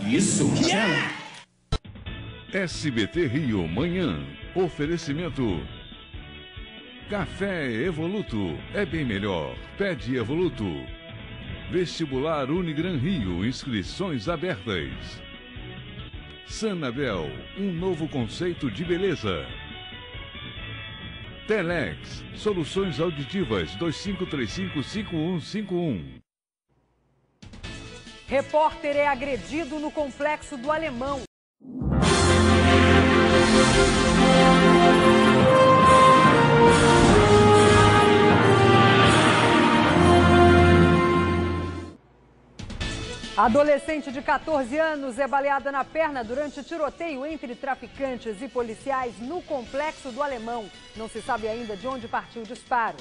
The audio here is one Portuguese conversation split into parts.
Isso! Yeah! SBT Rio Manhã. Oferecimento. Café Evoluto. É bem melhor. Pede Evoluto. Vestibular Unigran Rio. Inscrições abertas. Sanabel. Um novo conceito de beleza. Telex. Soluções auditivas 2535-5151. Repórter é agredido no Complexo do Alemão. Adolescente de 14 anos é baleada na perna durante tiroteio entre traficantes e policiais no Complexo do Alemão. Não se sabe ainda de onde partiu o disparo.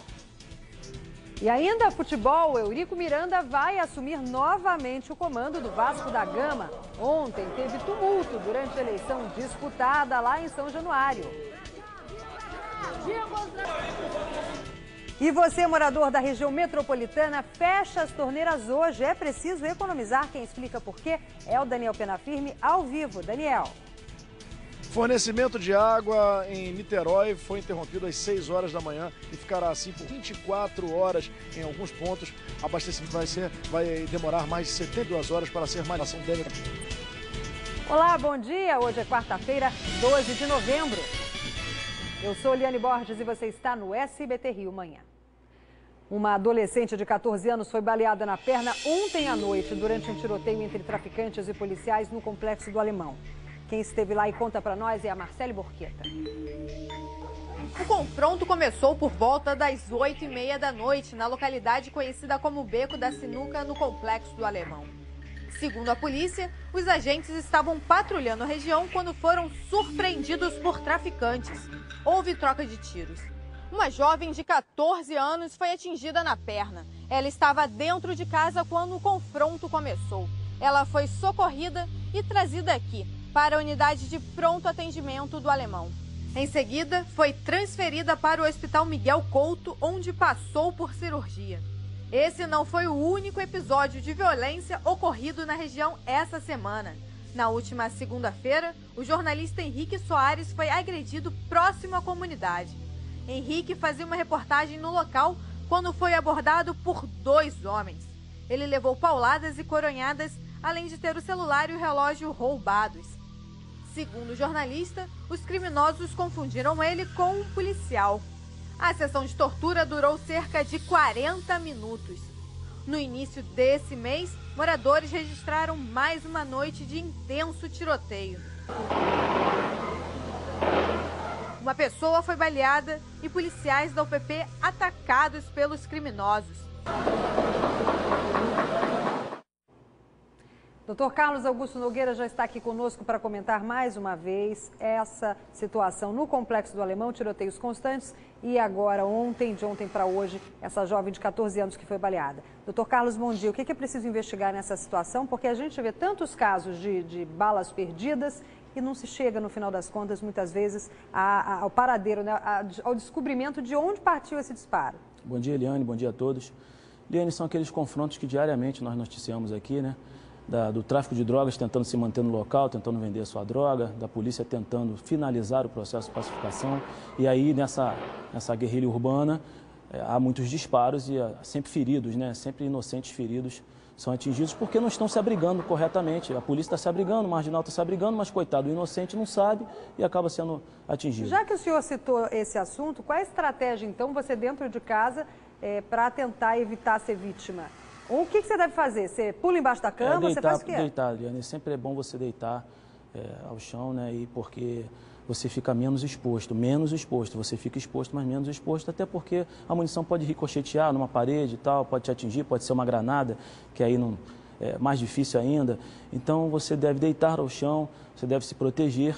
E ainda futebol, Eurico Miranda vai assumir novamente o comando do Vasco da Gama. Ontem teve tumulto durante a eleição disputada lá em São Januário. E você, morador da região metropolitana, fecha as torneiras hoje. É preciso economizar. Quem explica por quê é o Daniel Penafirme, ao vivo. Daniel. Fornecimento de água em Niterói foi interrompido às 6 horas da manhã e ficará assim por 24 horas em alguns pontos. Abastecimento vai demorar mais de 72 horas para ser mais. Olá, bom dia. Hoje é quarta-feira, 12 de novembro. Eu sou Liane Borges e você está no SBT Rio Manhã. Uma adolescente de 14 anos foi baleada na perna ontem à noite durante um tiroteio entre traficantes e policiais no Complexo do Alemão. Quem esteve lá e conta pra nós é a Marcele Borqueta. O confronto começou por volta das 8h30 da noite, na localidade conhecida como Beco da Sinuca, no Complexo do Alemão. Segundo a polícia, os agentes estavam patrulhando a região quando foram surpreendidos por traficantes. Houve troca de tiros. Uma jovem de 14 anos foi atingida na perna. Ela estava dentro de casa quando o confronto começou. Ela foi socorrida e trazida aqui, para a unidade de pronto atendimento do Alemão. Em seguida, foi transferida para o Hospital Miguel Couto, onde passou por cirurgia. Esse não foi o único episódio de violência ocorrido na região essa semana. Na última segunda-feira, o jornalista Henrique Soares foi agredido próximo à comunidade. Henrique fazia uma reportagem no local quando foi abordado por 2 homens. Ele levou pauladas e coronhadas, além de ter o celular e o relógio roubados. Segundo o jornalista, os criminosos confundiram ele com um policial. A sessão de tortura durou cerca de 40 minutos. No início desse mês, moradores registraram mais uma noite de intenso tiroteio. Uma pessoa foi baleada e policiais da UPP atacados pelos criminosos. Dr. Carlos Augusto Nogueira já está aqui conosco para comentar mais uma vez essa situação no Complexo do Alemão, tiroteios constantes e agora de ontem para hoje, essa jovem de 14 anos que foi baleada. Dr. Carlos, bom dia. O que é preciso investigar nessa situação? Porque a gente vê tantos casos de balas perdidas e não se chega, no final das contas, muitas vezes, ao paradeiro, né? Ao descobrimento de onde partiu esse disparo. Bom dia, Eliane. Bom dia a todos. Eliane, são aqueles confrontos que diariamente nós noticiamos aqui, né? Do tráfico de drogas tentando se manter no local, tentando vender a sua droga, da polícia tentando finalizar o processo de pacificação. E aí, nessa guerrilha urbana, há muitos disparos e sempre feridos, né? Sempre inocentes feridos são atingidos porque não estão se abrigando corretamente. A polícia está se abrigando, o marginal está se abrigando, mas, coitado, o inocente não sabe e acaba sendo atingido. Já que o senhor citou esse assunto, qual é a estratégia, então, você dentro de casa, para tentar evitar ser vítima? O que você deve fazer? Você pula embaixo da cama, você faz o quê? Deitar, Liane. Sempre é bom você deitar ao chão, né? E porque você fica menos exposto. Você fica exposto, mas menos exposto, até porque a munição pode ricochetear numa parede e tal, pode te atingir, pode ser uma granada, que aí não é mais difícil ainda. Então você deve deitar ao chão, você deve se proteger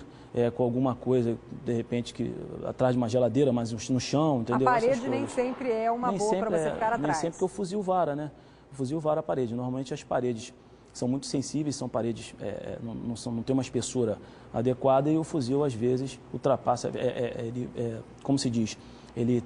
com alguma coisa, de repente, atrás de uma geladeira, mas no chão, entendeu? A parede nem sempre é uma boa para você ficar atrás. Nem sempre que o fuzil vara, né? O fuzil vara a parede. Normalmente as paredes são muito sensíveis, são paredes, não tem uma espessura adequada e o fuzil às vezes ultrapassa, como se diz, ele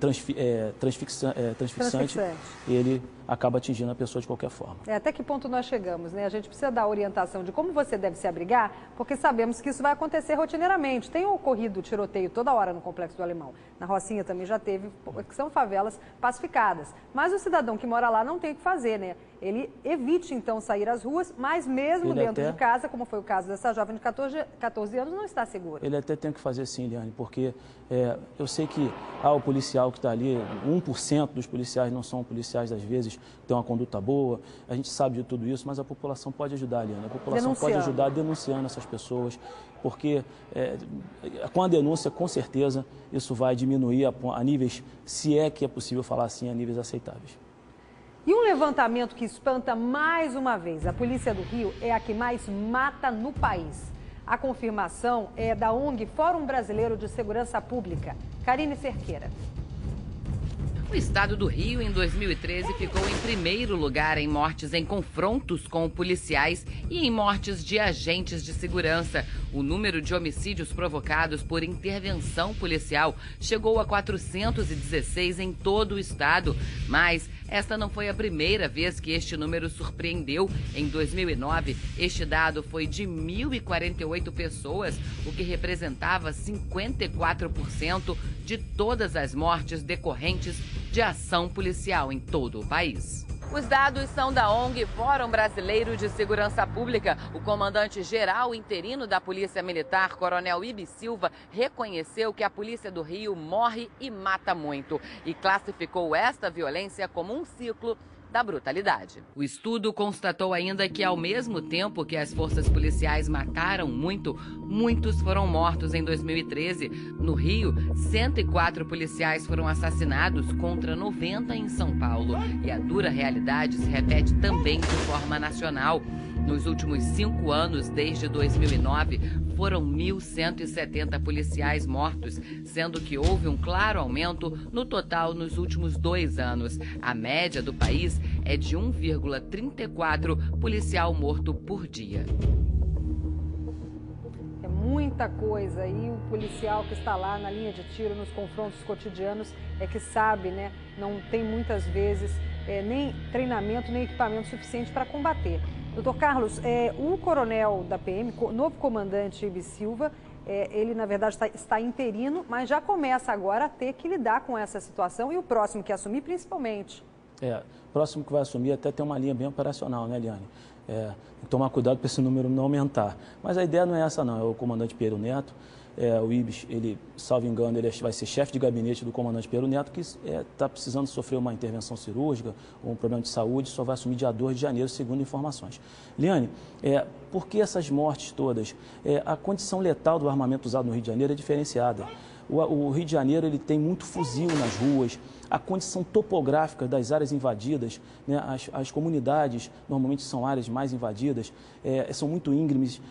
transfixante, ele acaba atingindo a pessoa de qualquer forma. Até que ponto nós chegamos, né? A gente precisa dar orientação de como você deve se abrigar, porque sabemos que isso vai acontecer rotineiramente. Tem ocorrido tiroteio toda hora no Complexo do Alemão. Na Rocinha também já teve, que são favelas pacificadas. Mas o cidadão que mora lá não tem o que fazer, né? Ele evite, então, sair às ruas, mas mesmo dentro de casa, como foi o caso dessa jovem de 14 anos, não está seguro. Ele até tem que fazer sim, Liane, porque eu sei que o policial que está ali, 1% dos policiais não são policiais, às vezes, tem uma conduta boa, a gente sabe de tudo isso, mas a população pode ajudar, Liane, a população pode ajudar denunciando essas pessoas, porque com a denúncia, com certeza, isso vai diminuir a níveis, se é que é possível falar assim, a níveis aceitáveis. E um levantamento que espanta mais uma vez, a Polícia do Rio é a que mais mata no país. A confirmação é da ONG Fórum Brasileiro de Segurança Pública. Karine Cerqueira. O estado do Rio, em 2013, ficou em primeiro lugar em mortes em confrontos com policiais e em mortes de agentes de segurança. O número de homicídios provocados por intervenção policial chegou a 416 em todo o estado. Mas esta não foi a primeira vez que este número surpreendeu. Em 2009, este dado foi de 1.048 pessoas, o que representava 54% de todas as mortes decorrentes de ação policial em todo o país. Os dados são da ONG Fórum Brasileiro de Segurança Pública. O comandante-geral interino da Polícia Militar, Coronel Ibe Silva, reconheceu que a Polícia do Rio morre e mata muito e classificou esta violência como um ciclo da brutalidade. O estudo constatou ainda que, ao mesmo tempo que as forças policiais mataram muitos foram mortos em 2013. No Rio, 104 policiais foram assassinados contra 90 em São Paulo. E a dura realidade se repete também de forma nacional. Nos últimos 5 anos, desde 2009, foram 1.170 policiais mortos, sendo que houve um claro aumento no total nos últimos 2 anos. A média do país é de 1,34 policial morto por dia. É muita coisa e o policial que está lá na linha de tiro, nos confrontos cotidianos, é que sabe, né? Não tem muitas vezes nem treinamento, nem equipamento suficiente para combater. Doutor Carlos, o coronel da PM, novo comandante Ibe Silva, ele na verdade está interino, mas já começa agora a ter que lidar com essa situação e o próximo que assumir principalmente. O próximo que vai assumir até tem uma linha bem operacional, né, Liane? Tem que tomar cuidado para esse número não aumentar. Mas a ideia não é essa não, é o comandante Piero Neto. O Ibis, ele, salvo engano, ele vai ser chefe de gabinete do comandante Piero Neto, que está precisando sofrer uma intervenção cirúrgica ou um problema de saúde, só vai assumir dia 2 de janeiro, segundo informações. Liane, por que essas mortes todas? A condição letal do armamento usado no Rio de Janeiro é diferenciada. O Rio de Janeiro ele tem muito fuzil nas ruas, a condição topográfica das áreas invadidas, né, as comunidades normalmente são áreas mais invadidas, são muito íngremes.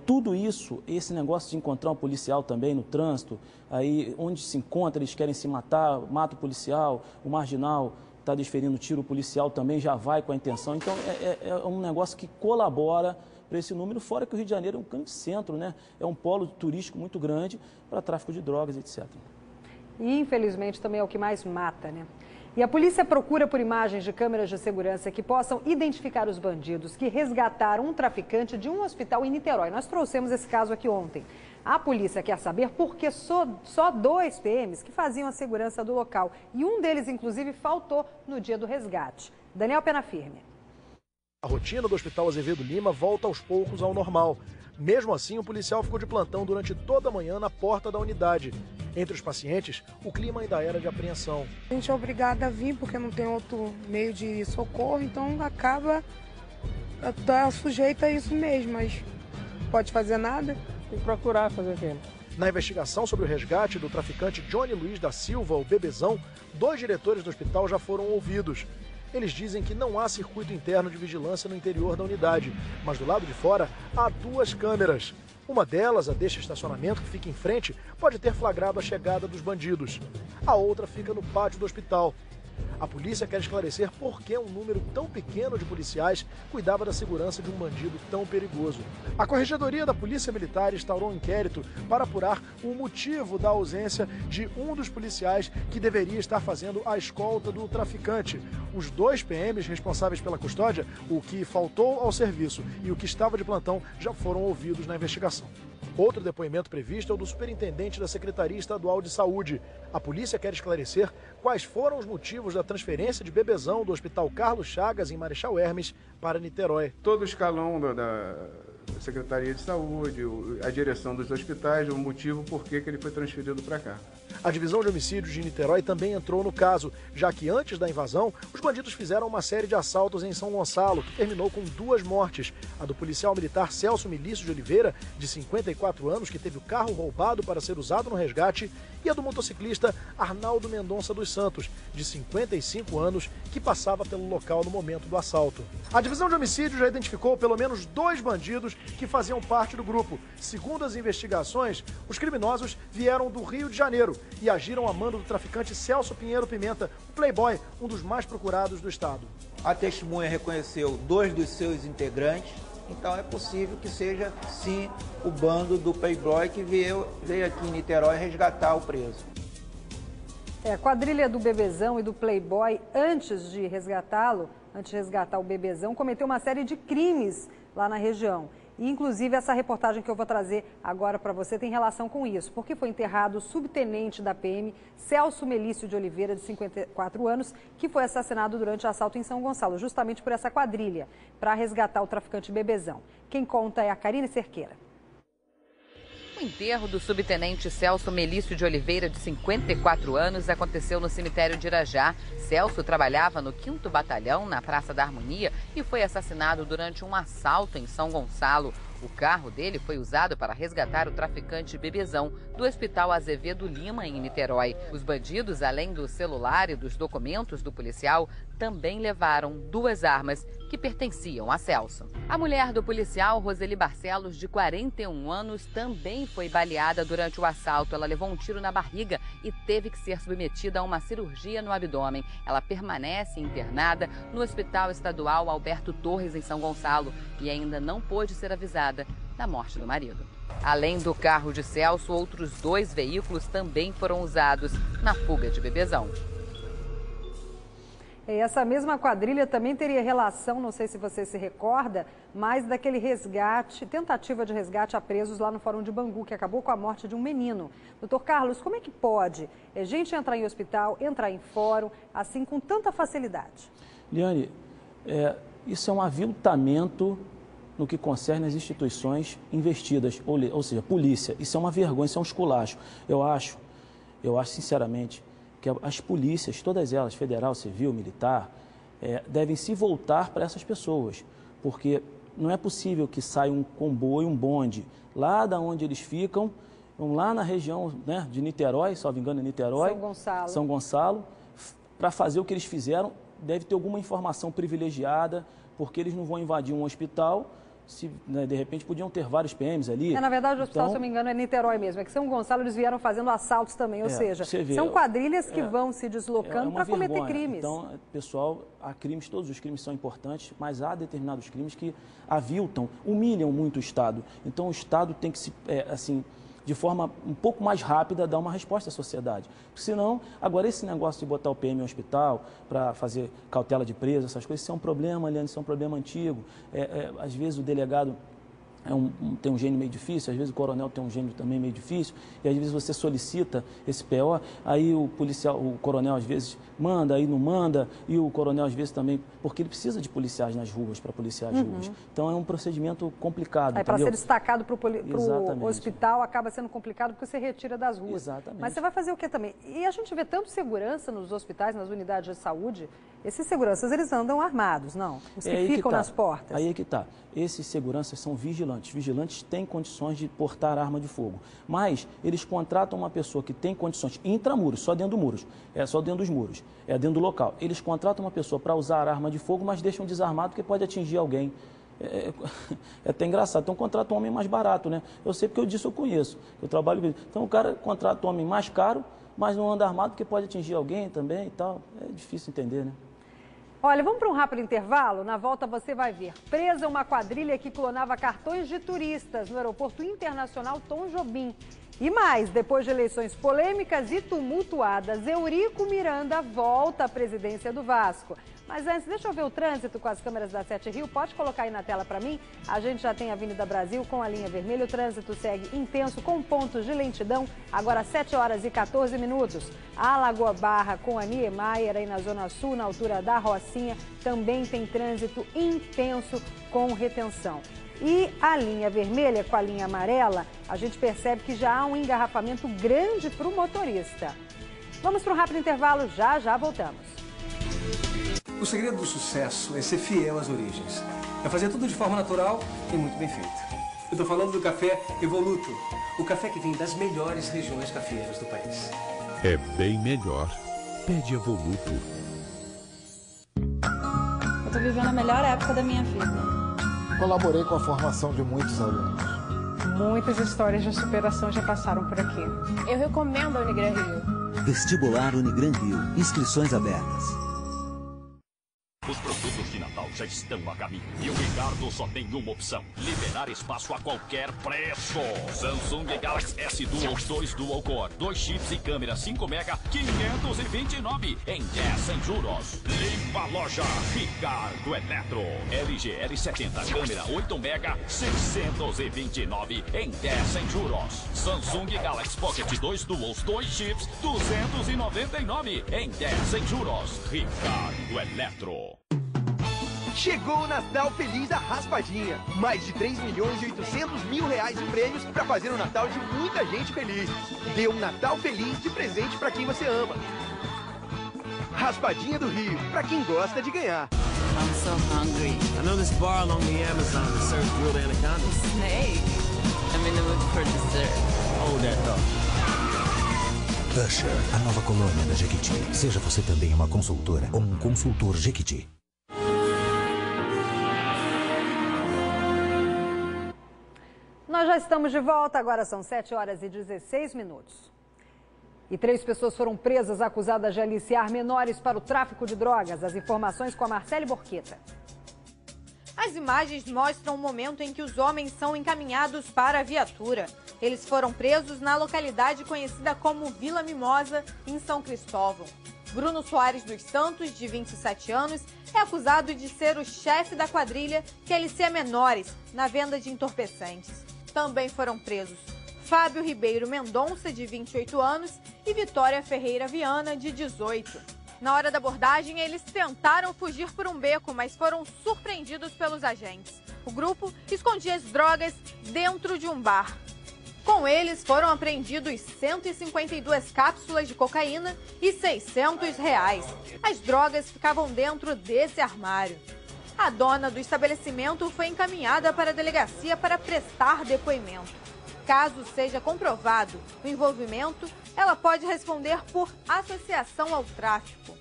Tudo isso, esse negócio de encontrar um policial também no trânsito, aí onde se encontra, eles querem se matar, mata o policial, o marginal está desferindo tiro, o policial também já vai com a intenção. Então, é um negócio que colabora para esse número, fora que o Rio de Janeiro é um grande centro, né? É um polo turístico muito grande para tráfico de drogas, etc. E, infelizmente, também é o que mais mata, né? E a polícia procura por imagens de câmeras de segurança que possam identificar os bandidos que resgataram um traficante de um hospital em Niterói. Nós trouxemos esse caso aqui ontem. A polícia quer saber por que só 2 PMs que faziam a segurança do local. E um deles, inclusive, faltou no dia do resgate. Daniel Penafirme. A rotina do Hospital Azevedo Lima volta aos poucos ao normal. Mesmo assim, o policial ficou de plantão durante toda a manhã na porta da unidade. Entre os pacientes, o clima ainda era de apreensão. A gente é obrigada a vir porque não tem outro meio de socorro, então acaba sujeita a isso mesmo, mas pode fazer nada. Tem que procurar fazer o quê? Na investigação sobre o resgate do traficante Johnny Luiz da Silva, o Bebezão, 2 diretores do hospital já foram ouvidos. Eles dizem que não há circuito interno de vigilância no interior da unidade, mas do lado de fora há 2 câmeras. Uma delas, a deste estacionamento que fica em frente, pode ter flagrado a chegada dos bandidos. A outra fica no pátio do hospital. A polícia quer esclarecer por que um número tão pequeno de policiais cuidava da segurança de um bandido tão perigoso. A Corregedoria da Polícia Militar instaurou um inquérito para apurar o motivo da ausência de um dos policiais que deveria estar fazendo a escolta do traficante. Os 2 PMs responsáveis pela custódia, o que faltou ao serviço e o que estava de plantão, já foram ouvidos na investigação. Outro depoimento previsto é o do superintendente da Secretaria Estadual de Saúde. A polícia quer esclarecer quais foram os motivos da transferência de Bebezão do Hospital Carlos Chagas, em Marechal Hermes, para Niterói. Todo o escalão da Secretaria de Saúde, a direção dos hospitais, o motivo por que ele foi transferido para cá. A divisão de homicídios de Niterói também entrou no caso, já que antes da invasão, os bandidos fizeram uma série de assaltos em São Gonçalo, que terminou com 2 mortes. A do policial militar Celso Milício de Oliveira, de 54 anos, que teve o carro roubado para ser usado no resgate, e a do motociclista Arnaldo Mendonça dos Santos, de 55 anos, que passava pelo local no momento do assalto. A divisão de homicídios já identificou pelo menos 2 bandidos que faziam parte do grupo. Segundo as investigações, os criminosos vieram do Rio de Janeiro e agiram a mando do traficante Celso Pinheiro Pimenta, o playboy, um dos mais procurados do estado. A testemunha reconheceu 2 dos seus integrantes, então é possível que seja, sim, o bando do playboy que veio aqui em Niterói resgatar o preso. A quadrilha do Bebezão e do playboy, antes de resgatar o Bebezão, cometeu uma série de crimes lá na região. E, inclusive, essa reportagem que eu vou trazer agora para você tem relação com isso, porque foi enterrado o subtenente da PM, Celso Melício de Oliveira, de 54 anos, que foi assassinado durante o assalto em São Gonçalo, justamente por essa quadrilha, para resgatar o traficante Bebezão. Quem conta é a Karine Cerqueira. O enterro do subtenente Celso Melício de Oliveira, de 54 anos, aconteceu no cemitério de Irajá. Celso trabalhava no 5º Batalhão, na Praça da Harmonia, e foi assassinado durante um assalto em São Gonçalo. O carro dele foi usado para resgatar o traficante Bebezão do Hospital Azevedo Lima, em Niterói. Os bandidos, além do celular e dos documentos do policial, também levaram 2 armas que pertenciam a Celso. A mulher do policial, Roseli Barcelos, de 41 anos, também foi baleada durante o assalto. Ela levou um tiro na barriga e teve que ser submetida a uma cirurgia no abdômen. Ela permanece internada no Hospital Estadual Alberto Torres, em São Gonçalo, e ainda não pôde ser avisada da morte do marido. Além do carro de Celso, outros 2 veículos também foram usados na fuga de Bebezão. Essa mesma quadrilha também teria relação, não sei se você se recorda, mas daquele resgate, tentativa de resgate a presos lá no Fórum de Bangu, que acabou com a morte de um menino. Doutor Carlos, como é que pode gente entrar em hospital, entrar em fórum, assim com tanta facilidade? Liane, isso é um aviltamento no que concerne as instituições investidas, ou seja, polícia. Isso é uma vergonha, isso é um esculacho. Eu acho sinceramente, que as polícias, todas elas, federal, civil, militar, devem se voltar para essas pessoas, porque não é possível que saia um comboio, um bonde, lá da onde eles ficam, lá na região, né, de Niterói, salvo engano, Niterói, São Gonçalo, para fazer o que eles fizeram. Deve ter alguma informação privilegiada, porque eles não vão invadir um hospital. De repente podiam ter vários PMs ali. Na verdade, o hospital, se eu não me engano, é Niterói mesmo. É que São Gonçalo eles vieram fazendo assaltos também, ou seja, são quadrilhas que vão se deslocando para cometer crimes. Então, pessoal, há crimes, todos os crimes são importantes, mas há determinados crimes que aviltam, humilham muito o Estado. Então, o Estado tem que se, de forma um pouco mais rápida, dar uma resposta à sociedade. Porque senão, agora esse negócio de botar o PM no hospital para fazer cautela de preso, essas coisas, isso é um problema, Leandro, isso é um problema antigo. Às vezes o delegado tem um gênio meio difícil, às vezes o coronel tem um gênio também meio difícil, e às vezes você solicita esse PO, aí o policial, o coronel às vezes manda, aí não manda, e o coronel às vezes também, porque ele precisa de policiais nas ruas, para policiar as ruas. Então é um procedimento complicado. Aí para ser destacado para o hospital acaba sendo complicado porque você retira das ruas. Exatamente. Mas você vai fazer o que também? E a gente vê tanto segurança nos hospitais, nas unidades de saúde, esses seguranças eles andam armados, não? Os que ficam nas portas. Aí é que está. Esses seguranças são vigilantes. Vigilantes têm condições de portar arma de fogo. Mas eles contratam uma pessoa que tem condições, intramuros, só dentro dos muros, só dentro dos muros, dentro do local. Eles contratam uma pessoa para usar arma de fogo, mas deixam desarmado porque pode atingir alguém. É até engraçado. Então contrata um homem mais barato, né? Eu sei porque eu conheço. Eu trabalho. Então o cara contrata um homem mais caro, mas não anda armado porque pode atingir alguém também e tal. É difícil entender, né? Olha, vamos para um rápido intervalo? Na volta você vai ver. Presa uma quadrilha que clonava cartões de turistas no Aeroporto Internacional Tom Jobim. E mais, depois de eleições polêmicas e tumultuadas, Eurico Miranda volta à presidência do Vasco. Mas antes, deixa eu ver o trânsito com as câmeras da 7 Rio. Pode colocar aí na tela para mim? A gente já tem a Avenida Brasil com a linha vermelha. O trânsito segue intenso com pontos de lentidão. Agora 7 horas e 14 minutos. A Lagoa Barra com a Niemeyer aí na Zona Sul, na altura da Rocinha, também tem trânsito intenso com retenção. E a linha vermelha com a linha amarela, a gente percebe que já há um engarrafamento grande para o motorista. Vamos para um rápido intervalo, já voltamos. O segredo do sucesso é ser fiel às origens. É fazer tudo de forma natural e muito bem feito. Eu estou falando do café Evoluto, o café que vem das melhores regiões cafeeiras do país. É bem melhor. Pede Evoluto. Eu estou vivendo a melhor época da minha vida. Colaborei com a formação de muitos alunos. Muitas histórias de superação já passaram por aqui. Eu recomendo a Unigran Rio. Vestibular Unigran Rio. Inscrições abertas. Os produtos de Natal já estão a caminho. E o Ricardo só tem uma opção: liberar espaço a qualquer preço. Samsung Galaxy S Dual 2 Dual Core, 2 chips e câmera 5 mega, 529 em 10 sem juros. Limpa a loja Ricardo Eletro. LG L70 câmera 8 mega, 629 em 10 sem juros. Samsung Galaxy Pocket 2 Duals, 2 chips, 299 em 10 sem juros. Ricardo Eletro. Chegou o Natal Feliz da Raspadinha. Mais de 3.800.000 reais em prêmios para fazer o Natal de muita gente feliz. Dê um Natal feliz de presente para quem você ama. Raspadinha do Rio, para quem gosta de ganhar. I'm so hungry. I know this bar along the Amazon that serves grilled anaconda. Snake. I'm in the mood for dessert. Hold that thought. Usher, a nova colônia da Jequiti. Seja você também uma consultora ou um consultor Jequiti. Nós já estamos de volta, agora são 7 horas e 16 minutos. E 3 pessoas foram presas acusadas de aliciar menores para o tráfico de drogas. As informações com a Marcele Borqueta. As imagens mostram o momento em que os homens são encaminhados para a viatura. Eles foram presos na localidade conhecida como Vila Mimosa, em São Cristóvão. Bruno Soares dos Santos, de 27 anos, é acusado de ser o chefe da quadrilha que alicia menores na venda de entorpecentes. Também foram presos Fábio Ribeiro Mendonça, de 28 anos, e Vitória Ferreira Viana, de 18. Na hora da abordagem, eles tentaram fugir por um beco, mas foram surpreendidos pelos agentes. O grupo escondia as drogas dentro de um bar. Com eles foram apreendidos 152 cápsulas de cocaína e R$600. As drogas ficavam dentro desse armário. A dona do estabelecimento foi encaminhada para a delegacia para prestar depoimento. Caso seja comprovado o envolvimento, ela pode responder por associação ao tráfico.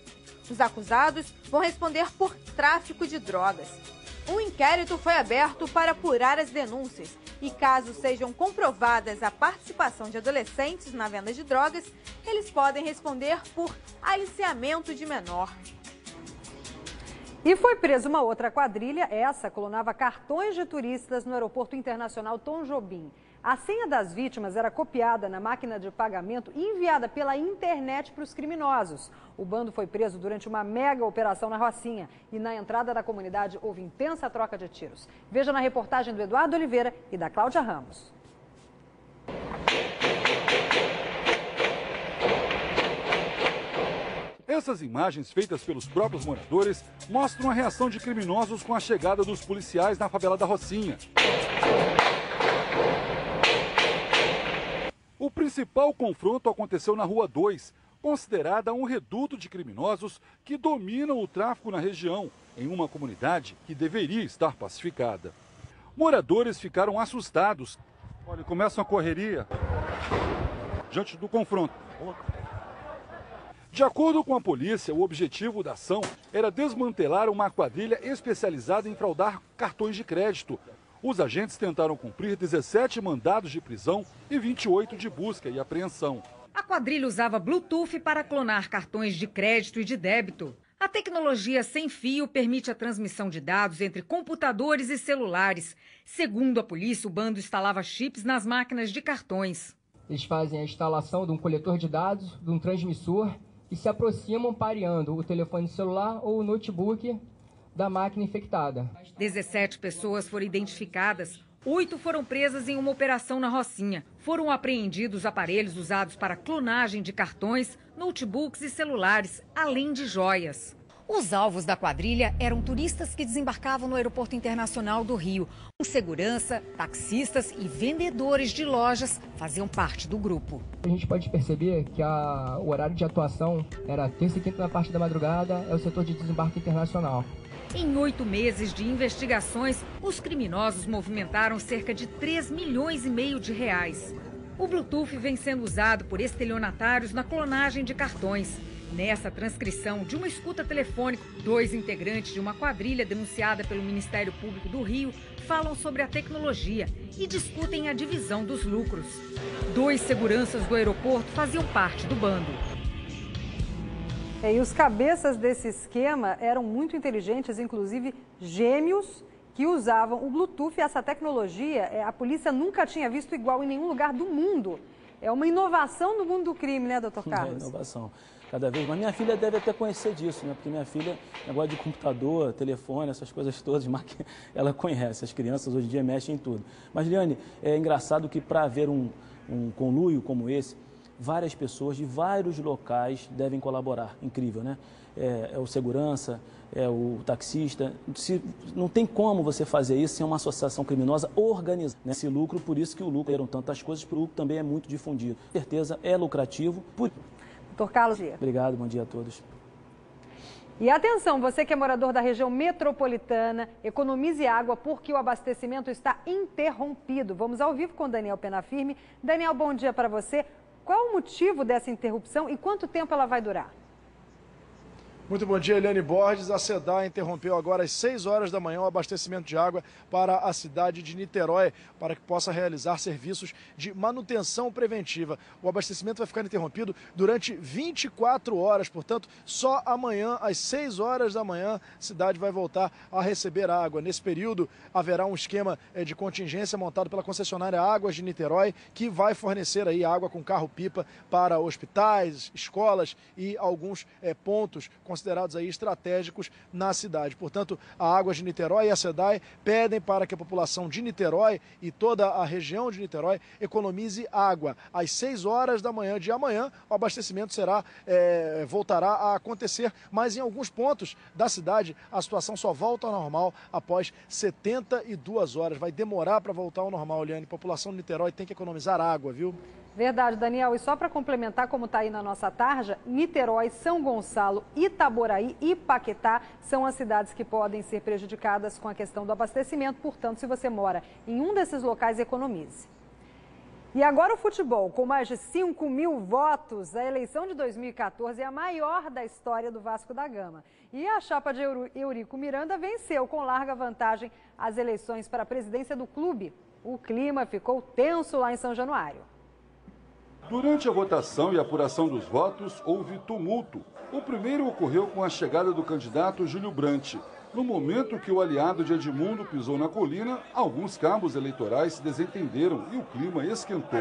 Os acusados vão responder por tráfico de drogas. Um inquérito foi aberto para apurar as denúncias e, caso sejam comprovadas a participação de adolescentes na venda de drogas, eles podem responder por aliciamento de menor. E foi presa uma outra quadrilha, essa clonava cartões de turistas no Aeroporto Internacional Tom Jobim. A senha das vítimas era copiada na máquina de pagamento e enviada pela internet para os criminosos. O bando foi preso durante uma mega operação na Rocinha e na entrada da comunidade houve intensa troca de tiros. Veja na reportagem do Eduardo Oliveira e da Cláudia Ramos. Essas imagens, feitas pelos próprios moradores, mostram a reação de criminosos com a chegada dos policiais na favela da Rocinha. O principal confronto aconteceu na Rua 2, considerada um reduto de criminosos que dominam o tráfico na região, em uma comunidade que deveria estar pacificada. Moradores ficaram assustados. Olha, começa uma correria diante do confronto. De acordo com a polícia, o objetivo da ação era desmantelar uma quadrilha especializada em fraudar cartões de crédito. Os agentes tentaram cumprir 17 mandados de prisão e 28 de busca e apreensão. A A quadrilha usava Bluetooth para clonar cartões de crédito e de débito. A tecnologia sem fio permite a transmissão de dados entre computadores e celulares. Segundo a polícia, o bando instalava chips nas máquinas de cartões. Eles fazem a instalação de um coletor de dados, de um transmissor, e se aproximam pareando o telefone celular ou o notebook da máquina infectada. 17 pessoas foram identificadas. 8 foram presas em uma operação na Rocinha. Foram apreendidos aparelhos usados para clonagem de cartões, notebooks e celulares, além de joias. Os alvos da quadrilha eram turistas que desembarcavam no Aeroporto Internacional do Rio. Segurança, taxistas e vendedores de lojas faziam parte do grupo. A gente pode perceber que o horário de atuação era terça e quinta na parte da madrugada, é o setor de desembarque internacional. Em 8 meses de investigações, os criminosos movimentaram cerca de 3,5 milhões de reais. O Bluetooth vem sendo usado por estelionatários na clonagem de cartões. Nessa transcrição de uma escuta telefônica, 2 integrantes de uma quadrilha denunciada pelo Ministério Público do Rio falam sobre a tecnologia e discutem a divisão dos lucros. 2 seguranças do aeroporto faziam parte do bando. E os cabeças desse esquema eram muito inteligentes, inclusive gêmeos que usavam o Bluetooth. Essa tecnologia, a polícia nunca tinha visto igual em nenhum lugar do mundo. É uma inovação no mundo do crime, né, doutor Carlos? É inovação. Cada vez mais. Minha filha deve até conhecer disso, né? Porque minha filha, negócio de computador, telefone, essas coisas todas, ela conhece. As crianças hoje em dia mexem em tudo. Mas, Liane, é engraçado que para haver um conluio como esse, várias pessoas de vários locais devem colaborar. Incrível, né? É o segurança, é o taxista. Não tem como você fazer isso sem uma associação criminosa organizada. Né? Esse lucro, por isso que o lucro eram tantas coisas, o lucro também é muito difundido. Com certeza é lucrativo. Doutor Carlos. Obrigado, bom dia a todos. E atenção, você que é morador da região metropolitana, economize água porque o abastecimento está interrompido. Vamos ao vivo com Daniel Penafirme. Daniel, bom dia para você. Qual o motivo dessa interrupção e quanto tempo ela vai durar? Muito bom dia, Eliane Borges. A SEDAI interrompeu agora às 6 horas da manhã o abastecimento de água para a cidade de Niterói, para que possa realizar serviços de manutenção preventiva. O abastecimento vai ficar interrompido durante 24 horas, portanto, só amanhã, às 6 horas da manhã, a cidade vai voltar a receber água. Nesse período, haverá um esquema de contingência montado pela concessionária Águas de Niterói, que vai fornecer aí água com carro-pipa para hospitais, escolas e alguns pontos considerados aí estratégicos na cidade. Portanto, a Águas de Niterói e a SEDAI pedem para que a população de Niterói e toda a região de Niterói economize água. Às 6 horas da manhã de amanhã, o abastecimento voltará a acontecer, mas em alguns pontos da cidade a situação só volta ao normal após 72 horas. Vai demorar para voltar ao normal, Liane. A população de Niterói tem que economizar água, viu? Verdade, Daniel. E só para complementar, como está aí na nossa tarja, Niterói, São Gonçalo, Itaboraí e Paquetá são as cidades que podem ser prejudicadas com a questão do abastecimento. Portanto, se você mora em um desses locais, economize. E agora o futebol. Com mais de 5.000 votos, a eleição de 2014 é a maior da história do Vasco da Gama. E a chapa de Eurico Miranda venceu com larga vantagem as eleições para a presidência do clube. O clima ficou tenso lá em São Januário. Durante a votação e apuração dos votos, houve tumulto. O primeiro ocorreu com a chegada do candidato Júlio Brandt. No momento que o aliado de Edmundo pisou na colina, alguns cabos eleitorais se desentenderam e o clima esquentou.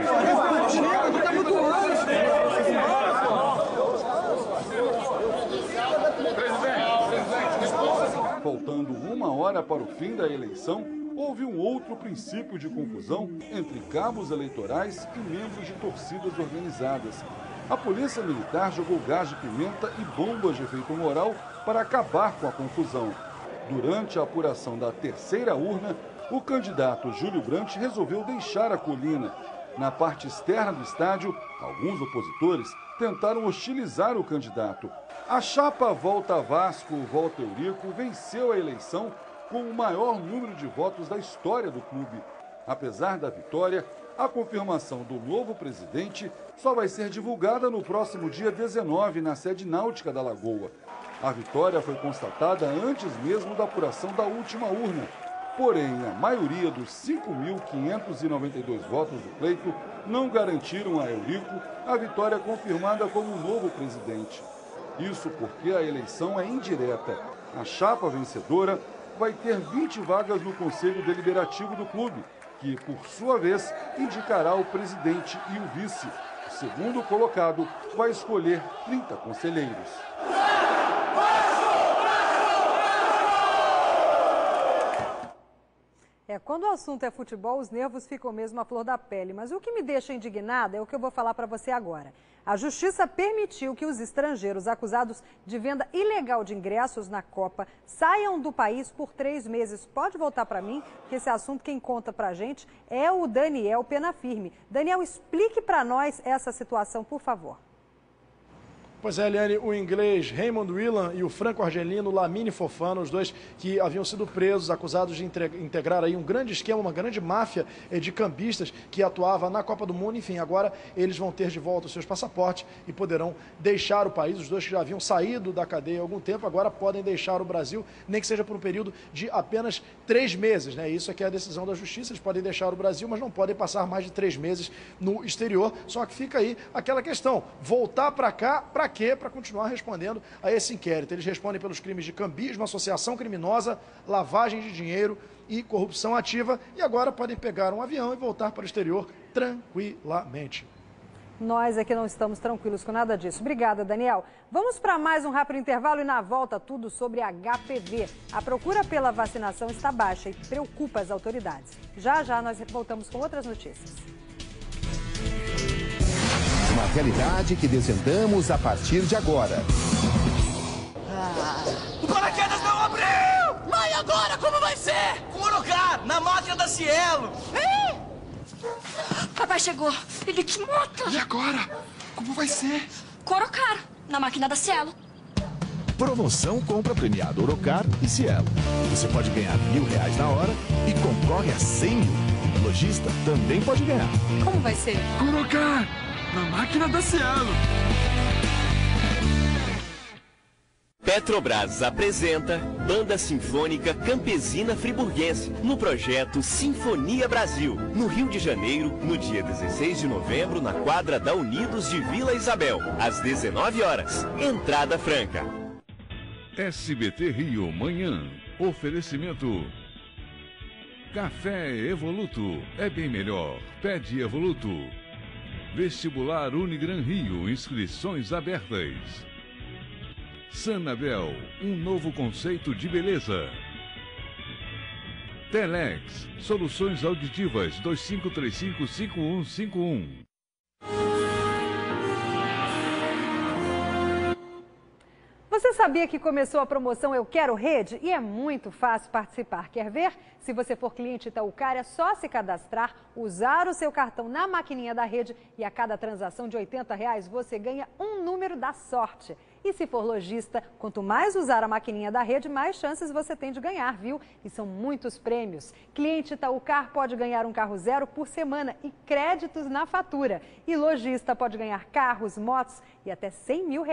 Faltando 1 hora para o fim da eleição, houve um outro princípio de confusão entre cabos eleitorais e membros de torcidas organizadas. A polícia militar jogou gás de pimenta e bombas de efeito moral para acabar com a confusão. Durante a apuração da terceira urna, o candidato Júlio Brandt resolveu deixar a colina. Na parte externa do estádio, alguns opositores tentaram hostilizar o candidato. A chapa Volta Vasco, Volta Eurico venceu a eleição com o maior número de votos da história do clube. Apesar da vitória, a confirmação do novo presidente só vai ser divulgada no próximo dia 19, na sede náutica da Lagoa. A vitória foi constatada antes mesmo da apuração da última urna. Porém, a maioria dos 5.592 votos do pleito não garantiram a Eurico a vitória confirmada como novo presidente. Isso porque a eleição é indireta. A chapa vencedora vai ter 20 vagas no Conselho Deliberativo do clube, que, por sua vez, indicará o presidente e o vice. O segundo colocado vai escolher 30 conselheiros. Quando o assunto é futebol, os nervos ficam mesmo à flor da pele. Mas o que me deixa indignada é o que eu vou falar para você agora. A Justiça permitiu que os estrangeiros acusados de venda ilegal de ingressos na Copa saiam do país por 3 meses. Pode voltar para mim, que esse assunto quem conta para a gente é o Daniel Penafirme. Daniel, explique para nós essa situação, por favor. Pois é, Eliane, o inglês Raymond Whelan e o franco-argelino Lamine Fofana, os dois que haviam sido presos, acusados de integrar aí um grande esquema, uma grande máfia de cambistas que atuava na Copa do Mundo. Enfim, agora eles vão ter de volta os seus passaportes e poderão deixar o país. Os dois que já haviam saído da cadeia há algum tempo, agora podem deixar o Brasil, nem que seja por um período de apenas 3 meses, né? Isso aqui é a decisão da Justiça, eles podem deixar o Brasil, mas não podem passar mais de 3 meses no exterior. Só que fica aí aquela questão, voltar para cá, para quê? Para continuar respondendo a esse inquérito. Eles respondem pelos crimes de cambismo, associação criminosa, lavagem de dinheiro e corrupção ativa, e agora podem pegar um avião e voltar para o exterior tranquilamente. Nós aqui não estamos tranquilos com nada disso. Obrigada, Daniel. Vamos para mais um rápido intervalo e na volta tudo sobre HPV. A procura pela vacinação está baixa e preocupa as autoridades. Já já nós voltamos com outras notícias. Uma realidade que desvendamos a partir de agora. O paraquedas não abriu! Mãe, agora como vai ser? Com o Orocar, na máquina da Cielo. Papai chegou. Ele que mata. E agora? Como vai ser? Com o Orocar, na máquina da Cielo. Promoção compra premiado Orocar e Cielo. Você pode ganhar R$1.000 na hora e concorre a 100 mil. O lojista também pode ganhar. Como vai ser? Com o Orocar, na máquina da Cielo. Petrobras apresenta Banda Sinfônica Campesina Friburguense no projeto Sinfonia Brasil, no Rio de Janeiro, no dia 16 de novembro, na quadra da Unidos de Vila Isabel, às 19 horas. Entrada franca. SBT Rio, manhã. Oferecimento. Café Evoluto. É bem melhor. Pede Evoluto. Vestibular Unigran Rio. Inscrições abertas. Sanabel, um novo conceito de beleza. Telex, soluções auditivas 2535-5151. Você sabia que começou a promoção Eu Quero Rede? E é muito fácil participar. Quer ver? Se você for cliente Itaucar, é só se cadastrar, usar o seu cartão na maquininha da rede e a cada transação de R$80 você ganha um número da sorte. E se for lojista, quanto mais usar a maquininha da rede, mais chances você tem de ganhar, viu? E são muitos prêmios. Cliente Itaucar pode ganhar um carro zero por semana e créditos na fatura. E lojista pode ganhar carros, motos e até R$100 mil.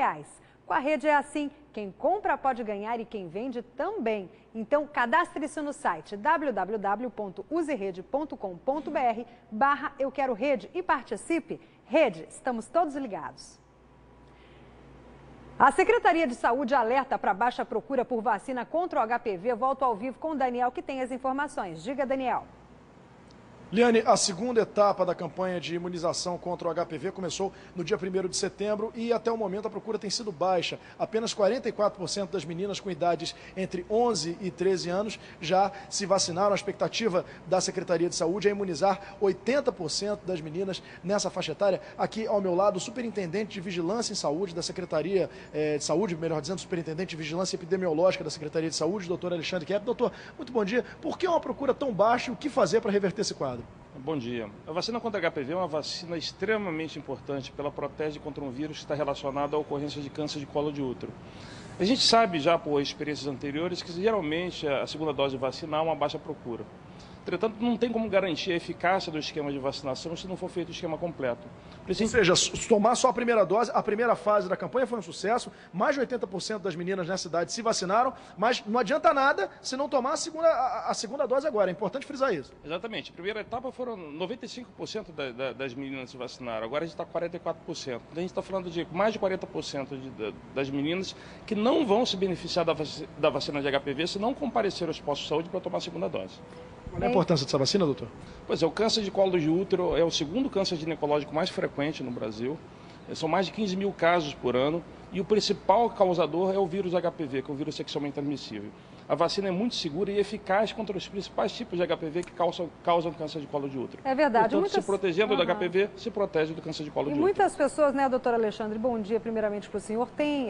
Com a rede é assim, quem compra pode ganhar e quem vende também. Então, cadastre-se no site www.userede.com.br/euquerorede e participe. Rede, estamos todos ligados. A Secretaria de Saúde alerta para baixa procura por vacina contra o HPV. Volto ao vivo com o Daniel, que tem as informações. Diga, Daniel. Liane, a segunda etapa da campanha de imunização contra o HPV começou no dia 1º de setembro e até o momento a procura tem sido baixa. Apenas 44% das meninas com idades entre 11 e 13 anos já se vacinaram. A expectativa da Secretaria de Saúde é imunizar 80% das meninas nessa faixa etária. Aqui ao meu lado, o Superintendente de Vigilância em Saúde da Secretaria de Saúde, melhor dizendo, Superintendente de Vigilância Epidemiológica da Secretaria de Saúde, doutor Alexandre Kepp. Doutor, muito bom dia. Por que uma procura tão baixa e o que fazer para reverter esse quadro? Bom dia. A vacina contra HPV é uma vacina extremamente importante, porque ela protege contra um vírus que está relacionado à ocorrência de câncer de colo de útero. A gente sabe já por experiências anteriores que geralmente a segunda dose vacinal é uma baixa procura. Entretanto, não tem como garantir a eficácia do esquema de vacinação se não for feito o esquema completo. Ou seja, tomar só a primeira dose, a primeira fase da campanha foi um sucesso, mais de 80% das meninas nessa idade se vacinaram, mas não adianta nada se não tomar a segunda dose agora, é importante frisar isso. Exatamente, a primeira etapa foram 95% das meninas se vacinaram, agora a gente está com 44%. Então a gente está falando de mais de 40% das meninas que não vão se beneficiar da vacina de HPV se não comparecer aos postos de saúde para tomar a segunda dose. Qual é a importância dessa vacina, doutor? Pois é, o câncer de colo de útero é o segundo câncer ginecológico mais frequente no Brasil. São mais de 15 mil casos por ano e o principal causador é o vírus HPV, que é um vírus sexualmente transmissível. A vacina é muito segura e eficaz contra os principais tipos de HPV que causam câncer de colo de útero. É verdade. Portanto, se protegendo do HPV, se protege do câncer de colo de útero. E muitas pessoas, né, doutor Alexandre, bom dia primeiramente para o senhor, tem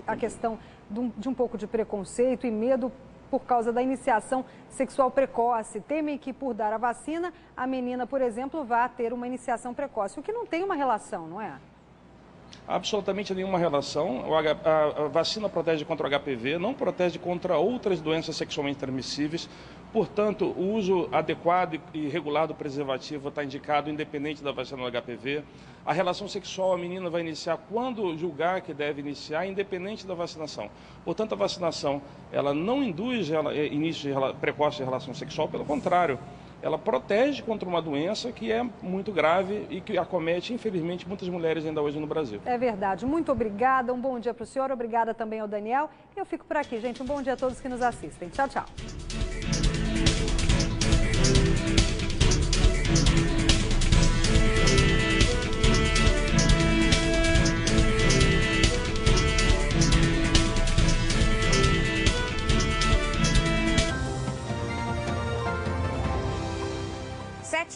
a questão de um pouco de preconceito e medo por causa da iniciação sexual precoce. Temem que, por dar a vacina, a menina, por exemplo, vá ter uma iniciação precoce, o que não tem uma relação, não é? Absolutamente nenhuma relação. A vacina protege contra o HPV, não protege contra outras doenças sexualmente transmissíveis. Portanto, o uso adequado e regular do preservativo está indicado independente da vacina do HPV. A relação sexual a menina vai iniciar quando julgar que deve iniciar, independente da vacinação. Portanto, a vacinação ela não induz início precoce de relação sexual, pelo contrário. Ela protege contra uma doença que é muito grave e que acomete, infelizmente, muitas mulheres ainda hoje no Brasil. É verdade. Muito obrigada. Um bom dia para o senhor. Obrigada também ao Daniel. E eu fico por aqui, gente. Um bom dia a todos que nos assistem. Tchau, tchau.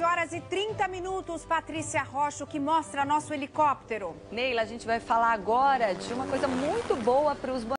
Horas e 30 minutos, Patrícia Rocha, que mostra nosso helicóptero. Neila, a gente vai falar agora de uma coisa muito boa para os